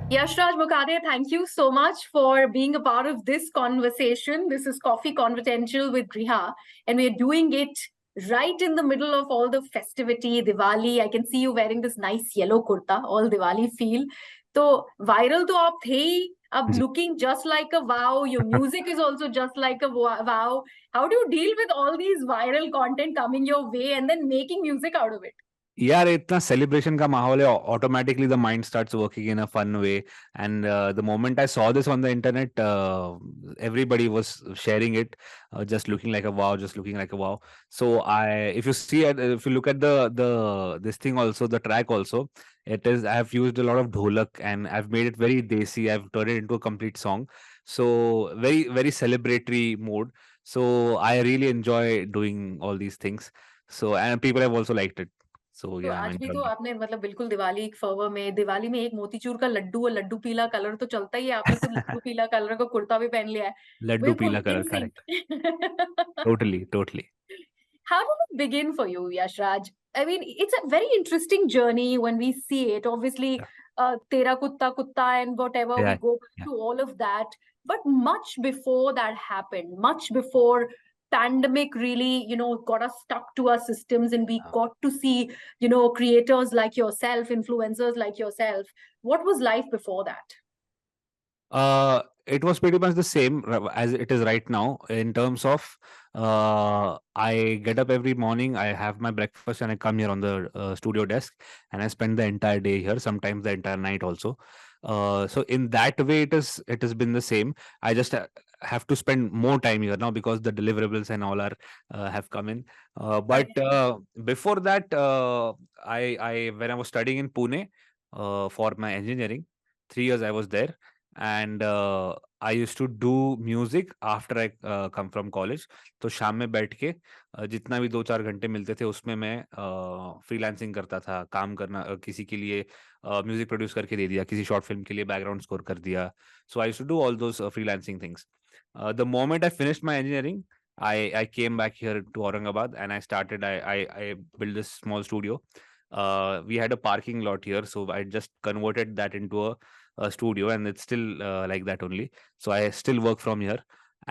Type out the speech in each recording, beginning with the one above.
Yashraj Mukhate, thank you so much for being a part of this conversation. This is Coffee Confidential with Griha, and we're doing it right in the middle of all the festivity, Diwali. I can see you wearing this nice yellow kurta, all Diwali feel. So viral to aap the hi, ab ji. looking just like a wow. Your music is also just like a wow. How do you deal with all these viral content coming your way and then making music out of it? यार इतना celebration का माहौल है, automatically the mind starts working in a fun way and the moment I saw this on the internet everybody was sharing it, just looking like a wow, just looking like a wow. So if you look at the this thing also, the track also, it is, I have used a lot of dholak and I've made it very desi. I've turned it into a complete song, so very very celebratory mode. So I really enjoy doing all these things, so and people have also liked it. So तो yeah, I'm आज भी तो enjoying it. आपने मतलब बिल्कुल दिवाली एक fervour में, दिवाली में एक मोतीचूर का लड्डू और लड्डू पीला कलर तो चलता ही है, आपने तो लड्डू पीला कलर का कुर्ता भी पहन लिया है, Laddu बिल्कुल pila इन color, सिंक. correct. Totally, totally. How did it begin for you, Yashraj? I mean, it's a very interesting journey when we see it. Obviously, Yeah, Tera Kutta Kutta and whatever, we yeah, go back yeah. to all of that. But much before that happened, much before pandemic really, got us stuck to our systems and we got to see, creators like yourself, influencers like yourself. What was life before that? It was pretty much the same as it is right now in terms of I get up every morning, I have my breakfast, and I come here on the studio desk, and I spend the entire day here, sometimes the entire night also. So in that way, it has been the same. I just have to spend more time here now because the deliverables and all are have come in. But before that, I when I was studying in Pune for my engineering, 3 years I was there, and I used to do music after I come from college. तो शाम में बैठ के जितना भी 2-4 घंटे मिलते थे उसमें मैं फ्रीलांसिंग करता था, काम करना, किसी के लिए म्यूजिक प्रोड्यूस करके दे दिया, किसी शॉर्ट फिल्म के लिए बैकग्राउंड स्कोर कर दिया. So I used to do all those freelancing things. The moment I finished my engineering, I came back here to Aurangabad and I built this small studio. We had a parking lot here, so I just converted that into a studio, and it's still like that only. So I still work from here,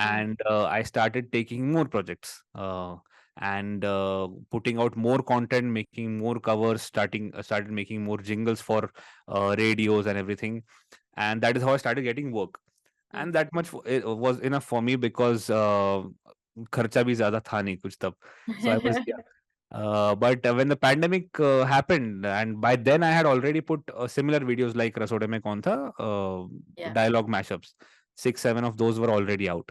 and I started taking more projects and putting out more content, making more covers, started making more jingles for radios and everything, and that is how I started getting work. And that much it was enough for me because खर्चा भी ज़्यादा था नहीं कुछ तब. So I was, yeah. But when the pandemic happened, and by then I had already put similar videos like Rasode Mein Kaun Tha, Yeah. dialogue mashups. 6, 7 of those were already out.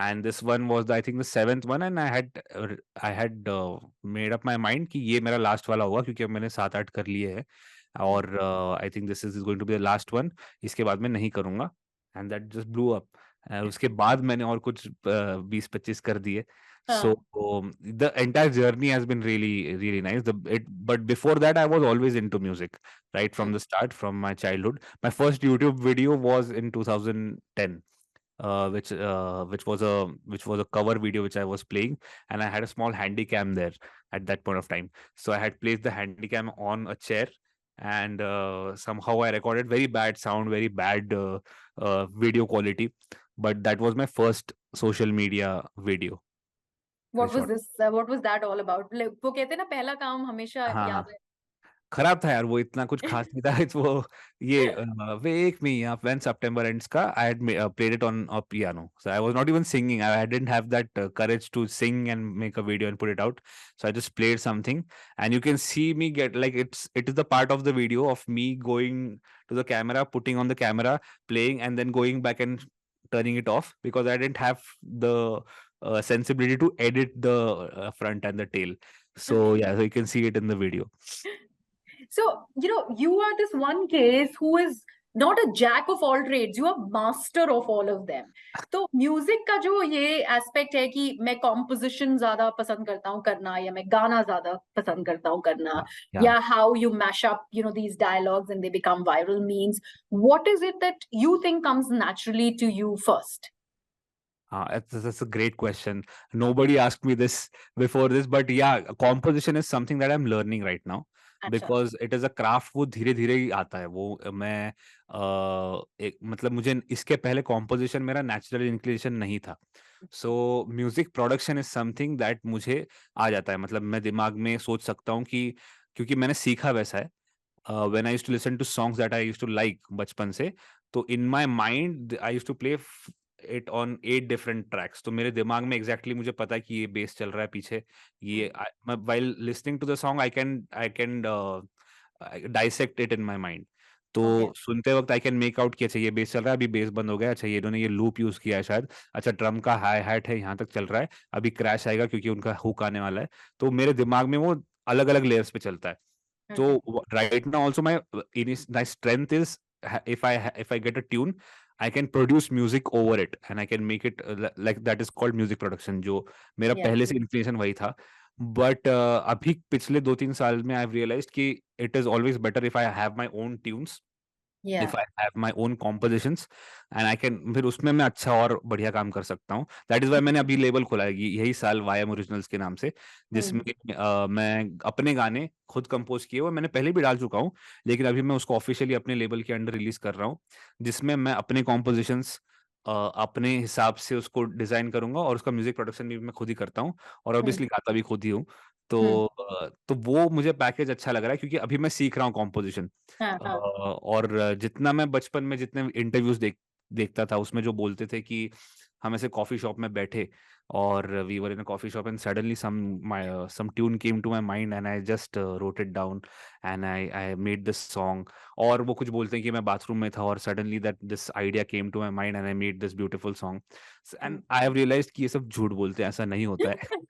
And this one was, I think, the 7th one, and I had made up my mind कि ये मेरा last वाला होगा क्योंकि अब मैंने 7-8 कर लिए हैं, और I think this is going to be the last one. इसके बाद मैं नहीं करूँगा, and that just blew up. उसके बाद मैंने और कुछ 20-25 कर दिए. So हाँ. the entire journey has been really really nice. But before that I was always into music right from the start, from my childhood. My first YouTube video was in 2010, which was a cover video which I was playing, and I had a small handy cam there at that point of time. So I had placed the handy cam on a chair, and somehow I recorded very bad sound, very bad video quality. But that was my first social media video I What was shot. this? What was that all about? Like, वो कहते हैं ना पहला काम हमेशा हाँ, हाँ. याद है. खराब था यार, वो इतना कुछ खास नहीं था. इट्स वो ये wake me up when September ends का I had played it on a piano. So I was not even singing. I didn't have that courage to sing and make a video and put it out. So I just played something, and you can see me get, like, it is the part of the video of me going to the camera, putting on the camera, playing, and then going back and turning it off because I didn't have the sensibility to edit the front and the tail. So yeah, so you can see it in the video. So, you are this one case who is not a jack of all trades, you are master of all of them. तो music का जो ये aspect है कि मैं composition ज्यादा पसंद करता हूँ करना, या मैं गाना ज्यादा पसंद करता हूँ करना, Yeah, yeah. या how you mash up these dialogues and they become viral means, what is it that you think comes naturally to you first? That's a great question. Nobody asked me this before this, but yeah, composition is something that I'm learning right now. अच्छा। Because it is a craft, वो धीरे धीरे ही आता है। वो मैं एक मतलब मुझे इसके पहले कॉम्पोजिशन मेरा नेचुरल इंक्लिनेशन नहीं था। सो music production is something that मुझे आ जाता है, मतलब मैं दिमाग में सोच सकता हूँ कि क्योंकि मैंने सीखा वैसा है। When I used to listen to songs that I used to like बचपन से, तो in my mind I used to play it on 8 different tracks. तो मेरे दिमाग में एग्जैक्टली मुझे पता है कि ये बेस चल रहा है पीछे, ये मैं while listening to the song I can dissect it in my mind. तो ओके। सुनते वक्त आई कैन मेक आउट कि अच्छा ये बेस चल रहा है, अभी बेस बंद हो गया, अच्छा ये इन्होंने ये लूप यूज किया है शायद, अच्छा ड्रम का हाई हैट है यहाँ तक चल रहा है, अभी क्रैश आएगा क्योंकि उनका हुक आने वाला है। तो मेरे दिमाग में वो अलग अलग लेयर्स पे चलता है। हम्म। So right now also my strength is, if I get a tune, I can produce music over it and I can make it like that is called music production, जो मेरा Yeah. पहले से inclination वही था। But अभी पिछले 2-3 साल में आई रियलाइज्ड कि it is always better if I have my own tunes, Yeah. If I have my own compositions, and I can, फिर उसमें मैं अच्छा और बढ़िया काम कर सकता हूँ। दैट इज वाई मैंने अभी लेबल खोला है यही साल, वाई एम ओरिजिनल्स के नाम से, जिसमें हम्म। मैं अपने गाने खुद कंपोज किए हुए मैंने पहले भी डाल चुका हूँ, लेकिन अभी मैं उसको ऑफिशियली अपने लेबल के अंडर रिलीज कर रहा हूँ, जिसमें मैं अपने कॉम्पोजिशंस अपने हिसाब से उसको डिजाइन करूंगा, और उसका म्यूजिक प्रोडक्शन भी मैं खुद ही करता हूँ, और हम्म। ऑब्वियसली गाता भी खुद ही हूँ। हम्म। तो वो मुझे पैकेज अच्छा लग रहा है, क्योंकि अभी मैं सीख रहा हूँ कॉम्पोजिशन। हाँ, हाँ। और जितना मैं बचपन में जितने इंटरव्यूज देखता था, उसमें जो बोलते थे कि हम ऐसे कॉफी शॉप में बैठे और we were in a coffee shop and suddenly some tune came to my mind and I just wrote it down and I made this song. और वो कुछ बोलते हैं कि मैं बाथरूम में था और suddenly that this idea came to my mind and I made this beautiful song. And I have realized कि ये सब झूठ बोलते हैं, ऐसा नहीं होता है।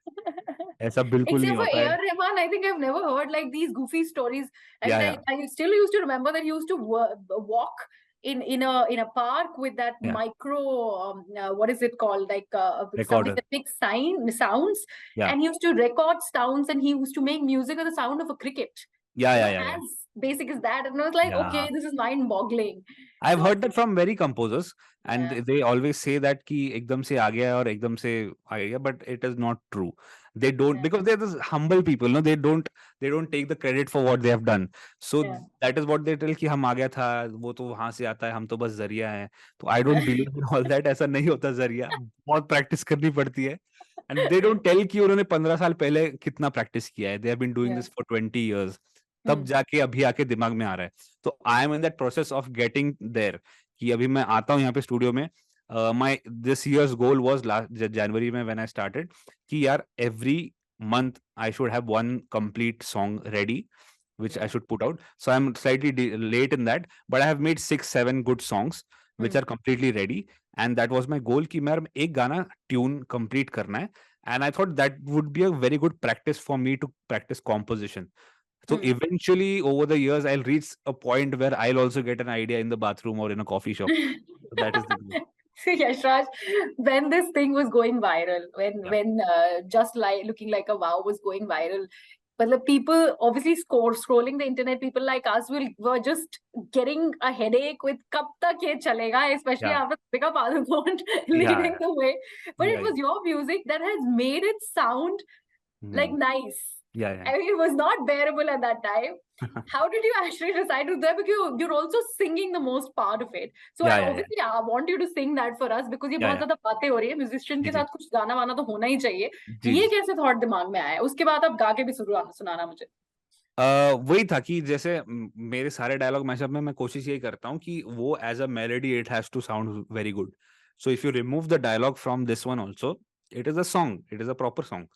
ऐसा बिल्कुल नहीं Except for होता है। A.R. Rahman, I think I've never heard like these goofy stories. I या mean, या I still used to remember that he used to walk in a park with that या micro what is it called, like something recorder. that makes sounds, या and he used to record sounds and he used to make music with the sound of a cricket. या As basic as that, and I was like, या okay, this is mind-boggling. I've So heard that from very composers, and yeah, they always say that कि एकदम से आ गया और एकदम से आ गया, but it is not true. They don't, yeah, because they're this humble people, no, they don't take the credit for what they have done. So yeah. that is what they tell कि हम आ गया था, वो तो वहां से आता है, हम तो बस जरिया हैं। तो I don't believe in all that, ऐसा नहीं होता जरिया, बहुत प्रैक्टिस करनी पड़ती है। And they don't tell कि उन्होंने 15 साल पहले कितना प्रैक्टिस किया है। They have been doing Yeah. this for 20 years. तब Hmm. जाके अभी आके दिमाग में आ रहा है। तो I am in that process of getting there, कि अभी मैं आता हूँ यहाँ पे स्टूडियो में। My this year's goal was last जनवरी में व्हेन आई स्टार्टेड, कि यार every month I should have one complete song ready which I Yeah. should put out. So I'm slightly late in that, but I have made 6-7 good songs which Hmm. are completely ready, and that was my goal कि मैं एक गाना tune complete करना है, and I thought that would be a very good practice for me to practice composition. So Hmm. eventually, over the years, I'll reach a point where I'll also get an idea in the bathroom or in a coffee shop. So that is the goal. See, Yashraj, when this thing was going viral, Yeah, when just like looking like a wow was going viral, but the people obviously scrolling the internet, people like us were just getting a headache with kab tak ye chalega, especially yeah, after Deepika Padukone yeah, leading the way. But yeah, it yeah, was your music that has made it sound like mm, nice. yeah, yeah. I mean, it was not bearable at that time. How did you actually decide to do that? Because you're also singing the most part of it. So I Yeah, yeah, yeah, obviously want you to sing that for us because ये yeah, बहुत yeah. ज्यादा बातें हो रही है musician जी के जी साथ कुछ गाना वाना तो होना ही चाहिए. जी ये जी। कैसे थॉट दिमाग में आया? उसके बाद आप गा के भी सुनाना मुझे. वही था कि जैसे मेरे सारे डायलॉग मैशअप में मैं कोशिश यही करता हूँ कि वो as a melody it has to sound very good. So if you remove the dialogue from this one also, it is a song, it is a proper song,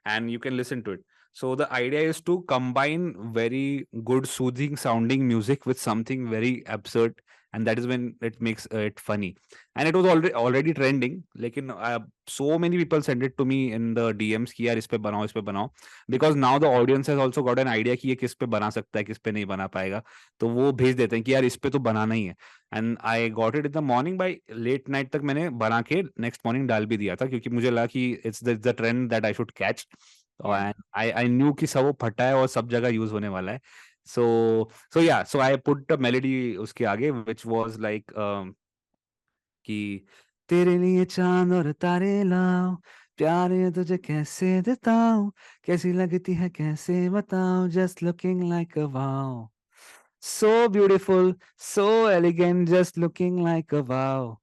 and you can listen to it. So the idea is to combine very good soothing sounding music with something very absurd, and that is when it makes it funny. And it was already trending, लेकिन so many people send it to me in the DMs कि यार इस पे बनाओ, because now the audience has also got an idea कि ये किस पे बना सकता है, किस पे नहीं बना पाएगा। तो वो भेज देते हैं कि यार इस पे तो बनाना ही है। And I got it in the morning, by late night तक मैंने बना के नेक्स्ट मॉर्निंग डाल भी दिया था, क्योंकि मुझे लगा कि it's the trend that I should catch. Yeah. And I knew कि सब वो फटा है और सब जगह यूज होने वाला है। सो आई पुट अ मेलोडी उसके आगे व्हिच वाज लाइक कि तेरे लिए चांद और तारे लाओ, प्यार ये तुझे कैसे बताऊं, कैसी लगती है कैसे बताऊं, just looking like a wow. So beautiful, so elegant, just looking like a wow.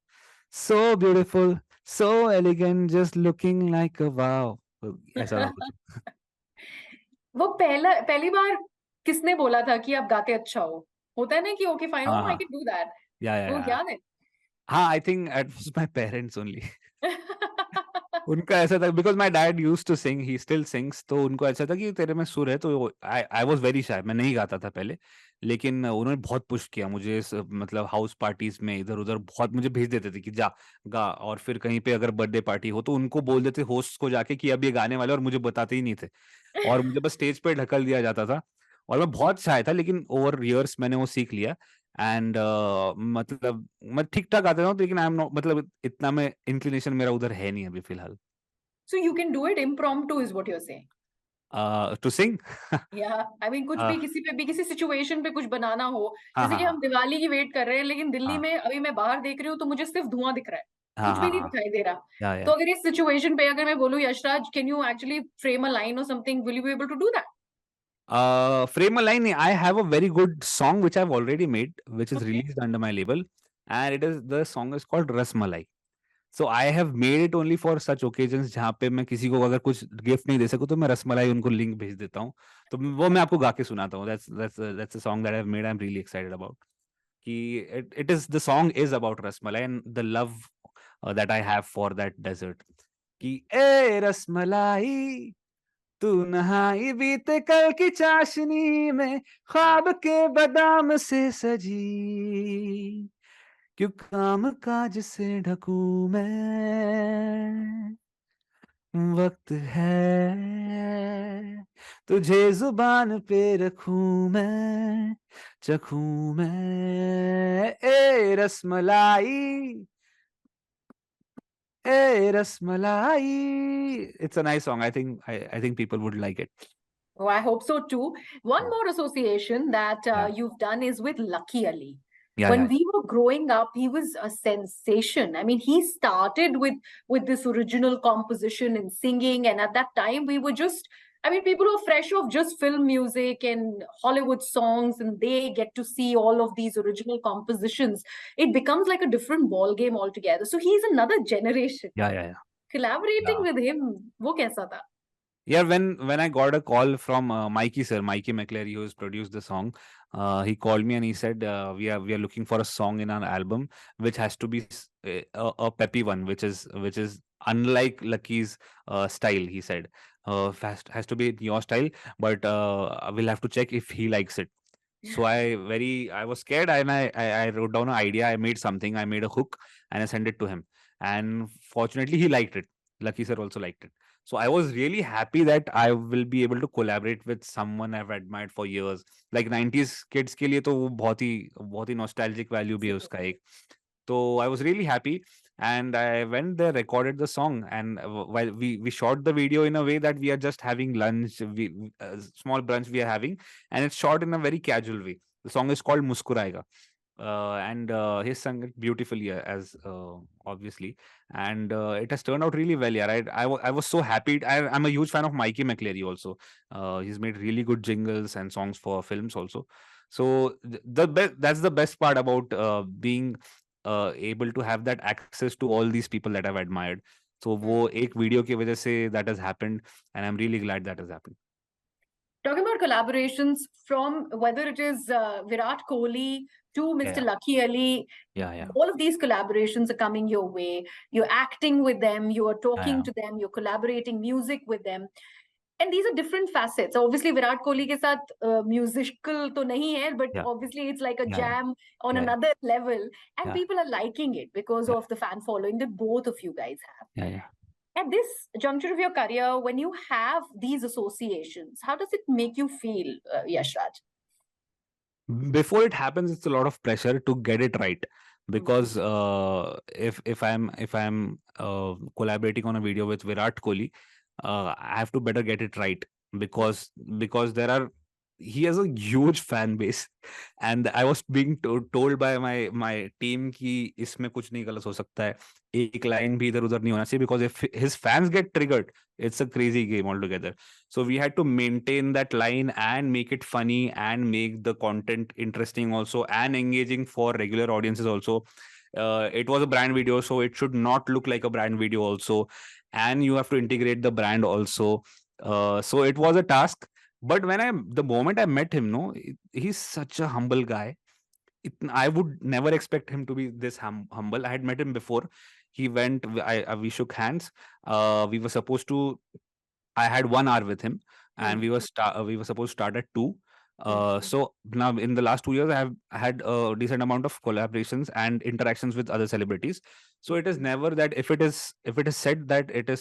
So beautiful, so elegant, just looking like a wow. तो ऐसा था कुछ। वो पहली बार किसने बोला था कि आप गाते अच्छा हो? होता है ना कि ओके फाइन, हाँ ओ आई हाँ, कैन डू दैट। या वो याद है? हाँ, I think it was my parents only. उनका ऐसा था because my dad used to sing, he still sings, तो उनको ऐसा था कि तेरे में सुर है, तो आई आई वाज़ वेरी शाय, मैं नहीं गाता था पहले। लेकिन उन्होंने बहुत पुश किया मुझे इस मतलब हाउस पार्टीज़ में इधर-उधर बहुत मुझे भेज देते थे कि जा, गा। और फिर कहीं पे अगर बर्थडे पार्टी हो तो उनको बोल देते होस्ट्स को जाके कि अब ये गाने वाले हैं, और मुझे बताते ही नहीं थे। और मुझे बस स्टेज पे ढकेल दिया जाता था और मैं बहुत शाय था, लेकिन ओवर इयर्स मैंने वो सीख लिया। एंड मतलब मैं ठीक-ठाक गाता था, लेकिन आई एम नॉट, मतलब इतना मैं इंक्लिनेशन मेरा उधर है नहीं अभी फिलहाल। So you can do it impromptu is what you are saying? To sing. या आई मीन कुछ अ, भी किसी पे भी किसी सिचुएशन पे कुछ बनाना हो, हाँ, जैसे हाँ, कि हाँ। हम दिवाली की वेट कर रहे हैं लेकिन दिल्ली हाँ। में अभी मैं बाहर देख रही हूँ तो मुझे सिर्फ धुआं दिख रहा है, हाँ, कुछ हाँ, भी नहीं हाँ। दिखाई दे रहा। या। तो अगर इस सिचुएशन पे अगर मैं बोलूँ Yashraj can you actually frame a line और something, will you be able to do that? Frame a line, I have a very good song which I've already made, which is released under my label, and the song is called Rasmalai. So I have made it only for such occasions जहाँ पे मैं किसी को अगर कुछ gift नहीं दे सकूँ तो मैं रसमलाई उनको लिंक भेज देता हूँ। तो वो मैं आपको गा के सुनाता हूँ। That's a song that I've made, I'm really excited about. कि it is, the song is about rasmalai and the love that I have for that desert. कि ए रसमलाई, तू नहाई बीते कल की चाशनी में, ख्वाब के बादाम से सजी, क्यों काम काज से ढकूं मैं, वक्त है तुझे जुबान पे रखूं मैं, चखूं मैं ए रसमलाई, ए rasmalai. It's a nice song, I think people would like it. Oh, I hope so too. One more association that या you've done is with Lucky Ali. या When we were growing up, he was a sensation. I mean, he started with this original composition and singing, and at that time, we were just, I mean, people who are fresh off just film music and Hollywood songs, and they get to see all of these original compositions. It becomes like a different ball game altogether. So he's another generation. या Collaborating या with him, वो कैसा था? Yeah, when I got a call from Mikey sir, Mikey McClary, who has produced the song, he called me and he said, we are looking for a song in our album which has to be a peppy one, which is unlike Lucky's style. He said, has to be your style, but we'll have to check if he likes it. So I was scared, and I wrote down an idea. I made something. I made a hook and I sent it to him. And fortunately, he liked it. Lucky sir also liked it. So I was really happy that I will be able to collaborate with someone I've admired for years. Like 90s kids के लिए तो वो बहुत ही nostalgic value भी है उसका एक. So I was really happy, and I went there, recorded the song, and while we shot the video in a way that we are just having lunch, small brunch we are having, and it's shot in a very casual way. The song is called Muskurayega. And he sung it beautifully, as obviously, and it has turned out really well. Yeah, right. I was so happy. I'm a huge fan of Mikey McCleary also. He's made really good jingles and songs for films also. So that's the best part about being able to have that access to all these people that I've admired. So वो एक video की वजह से that has happened, and I'm really glad that has happened. Talking about collaborations, from whether it is Virat Kohli to Mr. Yeah, Lucky Ali, yeah. all of these collaborations are coming your way. You're acting with them, you are talking Yeah, to them, you're collaborating music with them. And these are different facets. Obviously, Virat Kohli ke saath musical to nahi hai, but yeah, obviously it's like a yeah, jam on yeah, another level. And yeah, people are liking it because yeah, of the fan following that both of you guys have. yeah. At this juncture of your career, when you have these associations, how does it make you feel, Yashraj? Before it happens, it's a lot of pressure to get it right, Mm. because if I'm collaborating on a video with Virat Kohli, I have to better get it right, because there are he has a huge fan base, and I was being told by my team कि इसमें कुछ नहीं गलत हो सकता है, एक line भी इधर उधर नहीं होना चाहिए, because if his fans get triggered, it's a crazy game altogether. So we had to maintain that line and make it funny and make the content interesting also and engaging for regular audiences also. It was a brand video, so it should not look like a brand video also, and you have to integrate the brand also. So it was a task. But the moment I met him, no, he's such a humble guy. I would never expect him to be this humble. I had met him before. He went, we shook hands. We were supposed to, I had 1 hour with him, and we were supposed to start at 2. So now in the last 2 years, I have had a decent amount of collaborations and interactions with other celebrities. So it is never that if it is said that it will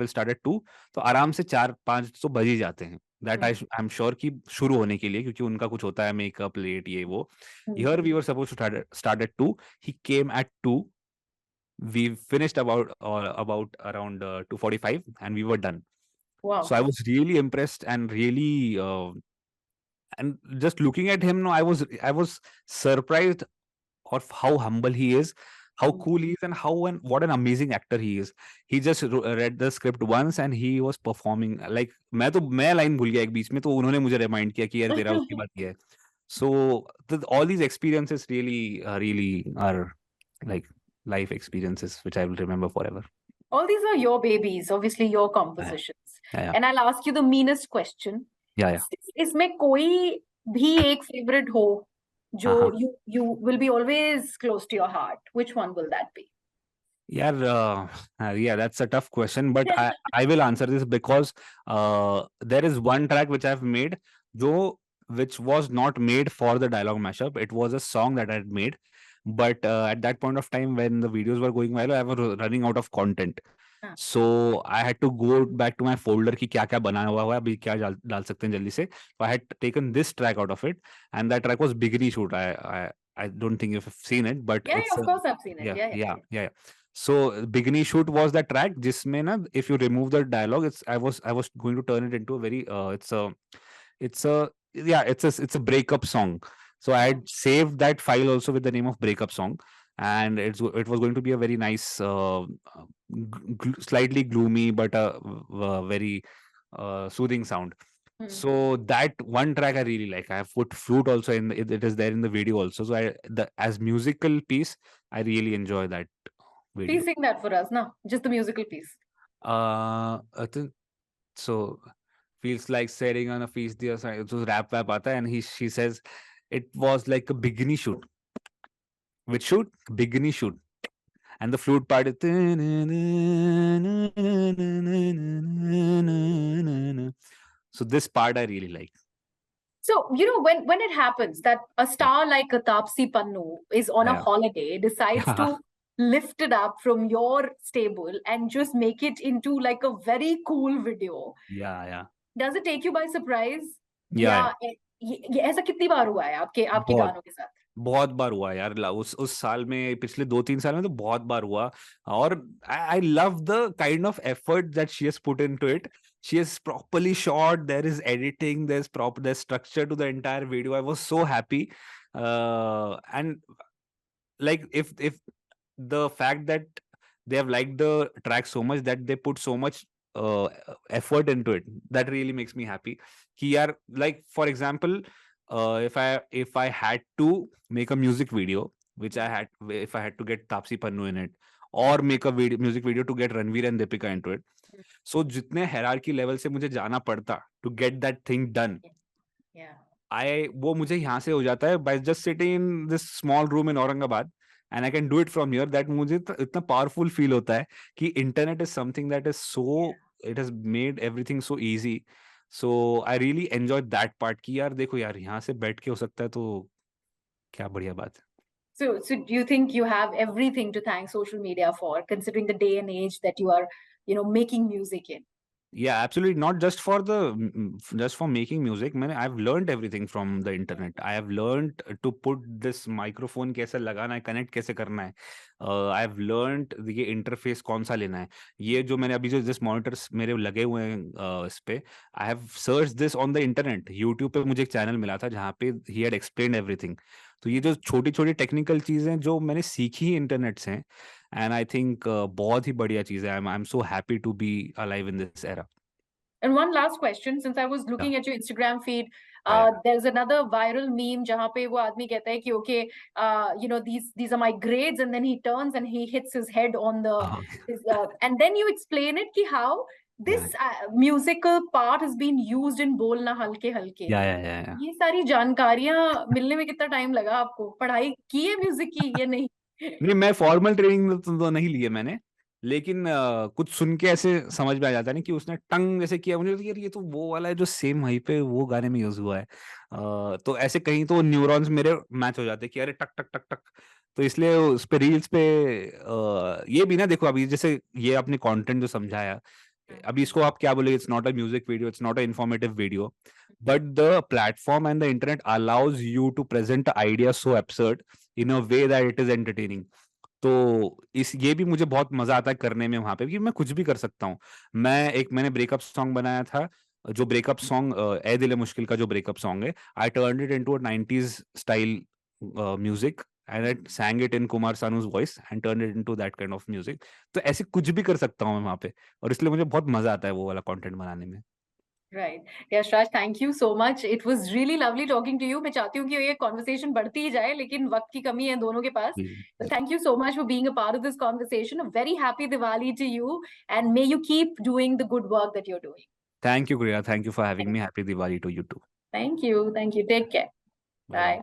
start at 2, तो आराम से 4-5 तो बज ही जाते हैं. That I'm sure कि शुरू होने के लिए, क्योंकि उनका कुछ होता है मेकअप लेट ये वो. Here we were supposed to start at 2. He came at 2. We finished about around 2:45, and we were done. Wow. So I was really impressed and really and just looking at him, no, I was surprised of how humble he is, how cool he is, and what an amazing actor he is. He just read the script once and he was performing like मैं line भूल गया एक बीच में, तो उन्होंने मुझे remind किया कि यार तेरा उसके बाद ये है. So all these experiences really are like life experiences which I will remember forever. All these are your babies, obviously your compositions. And I'll ask you the meanest question. Yeah. इसमें कोई भी एक favorite हो जो you will be always close to your heart. Which one will that be? Yeah, that's a tough question, but I will answer this because there is one track which I've made, which was not made for the dialogue mashup. It was a song that I had made, but at that point of time when the videos were going viral, I was running out of content. So I had to go back to my folder कि क्या क्या बना हुआ है, अभी क्या डाल सकते हैं जल्दी से. So I had taken this track out of it, and that track was Biggie Shoot. I don't think you've seen it, but yeah, of course I've seen it. Yeah. So Biggie Shoot was that track जिसमें ना, if you remove the dialogue, I was going to turn it into a very it's a breakup song. So I had saved that file also with the name of breakup song, and it was going to be a very nice slightly gloomy but a very soothing sound. So that one track I really like. I have put flute also in it is there in the video also. So as musical piece, I really enjoy that video. Please sing that for us, no? Just the musical piece. I think so. Feels like sitting on a feast the other side. It was rap aata hai, and she says it was like a bikini shoot. Which shoot? Bikini shoot. And the flute part is so this part I really like. So, when it happens that a star like Taapsee Pannu is on a holiday, decides to lift it up from your stable and just make it into like a very cool video. Yeah. Does it take you by surprise? Yeah. ये ऐसा कितनी बार हुआ है आपके गानों के साथ? बहुत बार हुआ यार. उस साल में, पिछले 2-3 साल में तो बहुत बार हुआ. और I love the kind of effort that she has put into it. She has properly shot. There is editing. There's structure to the entire video. I was so happy. And like if the fact that they have liked the track so much that they put so much effort into it, that really makes me happy. Ki yaar, like for example, if I had to make a music video, if I had to get Taapsee Pannu in it, or make a music video to get Ranveer and Deepika into it, so जितने hierarchy level से मुझे जाना पड़ता to get that thing done, वो मुझे यहाँ से हो जाता है by just sitting in this small room in Aurangabad, and I can do it from here. That मुझे इतना powerful feel होता है कि internet is something that is so it has made everything so easy. So I really enjoyed that part कि यार देखो यार, यहाँ से बैठ के हो सकता है, तो क्या बढ़िया बात है. So do you think you have everything to thank social media for, considering the day and age that you are, making music in? Yeah, absolutely. Not just for just for making music. I've learned everything from the internet. I have learned to put this microphone कैसे लगाना है, connect कैसे करना है. I've learned ये interface कौन सा लेना है. ये जो मैंने अभी जो जिस मॉनिटर्स मेरे लगे हुए हैं इस पे, I have searched this on the internet. YouTube पे मुझे एक चैनल मिला था जहाँ पे he had explained everything. तो ये जो छोटी-छोटी टेक्निकल चीजें जो मैंने सीखी इंटरनेट से, एंड आई थिंक बहुत ही बढ़िया चीज है. I am so happy to be alive in this era. And one last question, since I was Yeah. looking at your Instagram feed, Yeah. there's another viral meme जहाँ पे वो आदमी कहता है कि okay, you know, these are my grades, and then he turns and he hits his head on the, and then you explain it कि how this musical part has been used in बोलना हल्के हल्के. Yeah. ये सारी जानकारियां मिलने में कितना टाइम लगा आपको? पढ़ाई की है म्यूजिक की या नहीं? नहीं, मैं फॉर्मल ट्रेनिंग तो नहीं ली है मैंने, लेकिन कुछ सुन के ऐसे समझ में आ जाता है ना कि उसने टंग जैसे किया, मुझे यार ये तो वो वाला है जो सेम वहीं पे वो गाने में यूज हुआ है. तो ऐसे कहीं तो न्यूरॉन्स मेरे मैच हो जाते हैं कि अरे टक टक टक टक. तो इसलिए उस पे रील्स पे ये भी ना देखो, अभी जैसे ये आपने कंटेंट जो समझाया, अभी इसको आप क्या बोले, it's not a music video, it's not a informative video, but the platform and the internet allows you to present idea so absurd in a way that it is entertaining. तो इस ये भी मुझे बहुत मजा आता है करने में वहां पे, कि मैं कुछ भी कर सकता हूँ. मैंने ब्रेकअप सॉन्ग बनाया था, जो ब्रेकअप सॉन्ग ए दिल मुश्किल का जो ब्रेकअप सॉन्ग है, I turned it into a 90s style music, and I sang it in Kumar Sanu's voice and turned it into that kind of music. तो ऐसे कुछ भी कर सकता हूँ मैं वहां पे, और इसलिए मुझे बहुत मजा आता है वो वाला कंटेंट बनाने में. Right. Yashraj, thank you so much. It was really lovely talking to you. मैं चाहती हूँ कि ये conversation बढ़ती ही जाए, लेकिन वक्त की कमी है दोनों के पास. So thank you so much for being a part of this conversation. A very happy Diwali to you, and may you keep doing the good work that you're doing. Thank you, Griya. Thank you for having me. Happy Diwali to you too. Thank you. Thank you. Take care. Bye. Bye.